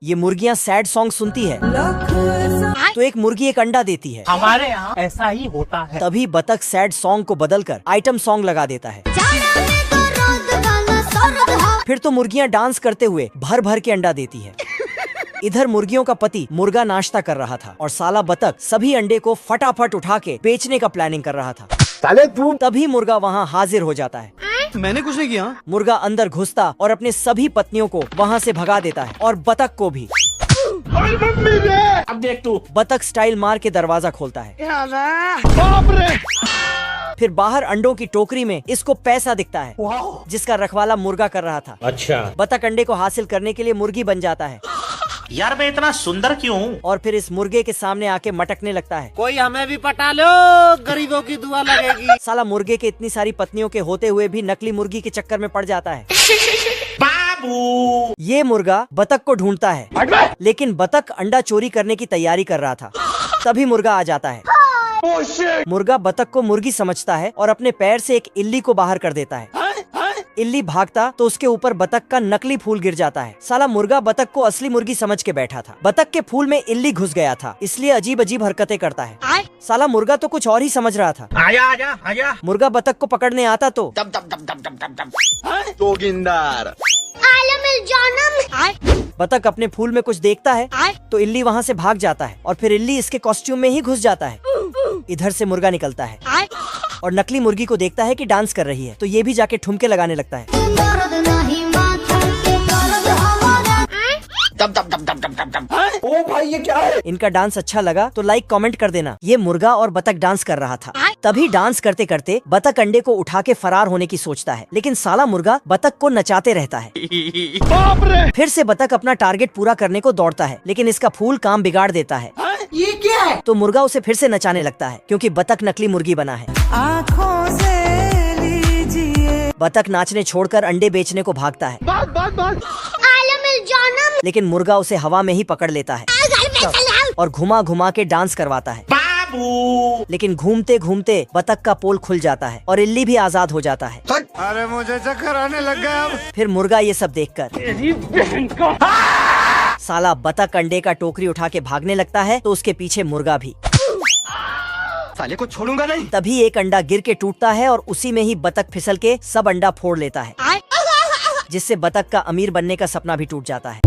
ये मुर्गियाँ sad song सुनती है तो एक मुर्गी एक अंडा देती है। हमारे यहाँ ऐसा ही होता है। तभी बतख सैड सॉन्ग को बदलकर आइटम सॉन्ग लगा देता है। फिर तो मुर्गियाँ डांस करते हुए भर भर के अंडा देती है। इधर मुर्गियों का पति मुर्गा नाश्ता कर रहा था और साला बतख सभी अंडे को फटाफट उठा के बेचने का प्लानिंग कर रहा था। साले तू तभी मुर्गा वहाँ हाजिर हो जाता है। मैंने कुछ नहीं किया। मुर्गा अंदर घुसता और अपने सभी पत्नियों को वहाँ से भगा देता है और बतख को भी। अब देख तू। बतख स्टाइल मार के दरवाजा खोलता है। बाप रे। फिर बाहर अंडों की टोकरी में इसको पैसा दिखता है जिसका रखवाला मुर्गा कर रहा था। अच्छा। बतख अंडे को हासिल करने के लिए मुर्गी बन जाता है यार मैं इतना सुंदर क्यों हूँ? और फिर इस मुर्गे के सामने आके मटकने लगता है। कोई हमें भी पटा लो, गरीबों की दुआ लगेगी। साला मुर्गे के इतनी सारी पत्नियों के होते हुए भी नकली मुर्गी के चक्कर में पड़ जाता है। बाबू ये मुर्गा बतख को ढूंढता है लेकिन बतख अंडा चोरी करने की तैयारी कर रहा था। तभी मुर्गा आ जाता है। मुर्गा बतख को मुर्गी समझता है और अपने पैर से एक इल्ली को बाहर कर देता है। इल्ली भागता तो उसके ऊपर बतख का नकली फूल गिर जाता है। साला मुर्गा बतख को असली मुर्गी समझ के बैठा था। बतख के फूल में इल्ली घुस गया था इसलिए अजीब अजीब हरकतें करता है। साला मुर्गा तो कुछ और ही समझ रहा था। आजा आजा आजा। मुर्गा बतख को पकड़ने आता तो जोगिंदर बतख अपने फूल में कुछ देखता है तो इल्ली वहाँ से भाग जाता है और फिर इल्ली इसके कॉस्ट्यूम में ही घुस जाता है। इधर से मुर्गा निकलता है और नकली मुर्गी को देखता है कि डांस कर रही है तो ये भी जाके ठुमके लगाने लगता है। ओ भाई ये क्या है? इनका डांस अच्छा लगा तो लाइक कमेंट कर देना। ये मुर्गा और बतख डांस कर रहा था। तभी डांस करते करते बतख अंडे को उठा के फरार होने की सोचता है लेकिन साला मुर्गा बतख को नचाते रहता है। बाप रे। फिर से बतख अपना टारगेट पूरा करने को दौड़ता है लेकिन इसका फूल काम बिगाड़ देता है। ये क्या है? तो मुर्गा उसे फिर से नचाने लगता है क्योंकि बतख नकली मुर्गी बना है। आँखों से लीजिए। बतख नाचने छोड़कर अंडे बेचने को भागता है बात लेकिन मुर्गा उसे हवा में ही पकड़ लेता है और घुमा घुमा के डांस करवाता है। बाबू लेकिन घूमते घूमते बतख का पोल खुल जाता है और इल्ली भी आजाद हो जाता है। अरे मुझे चक्कर आने लग गया अब। फिर मुर्गा ये सब देखकर साला बतख अंडे का टोकरी उठा के भागने लगता है तो उसके पीछे मुर्गा भी। साले को छोड़ूंगा नहीं। तभी एक अंडा गिर के टूटता है और उसी में ही बतख फिसल के सब अंडा फोड़ लेता है जिससे बतख का अमीर बनने का सपना भी टूट जाता है।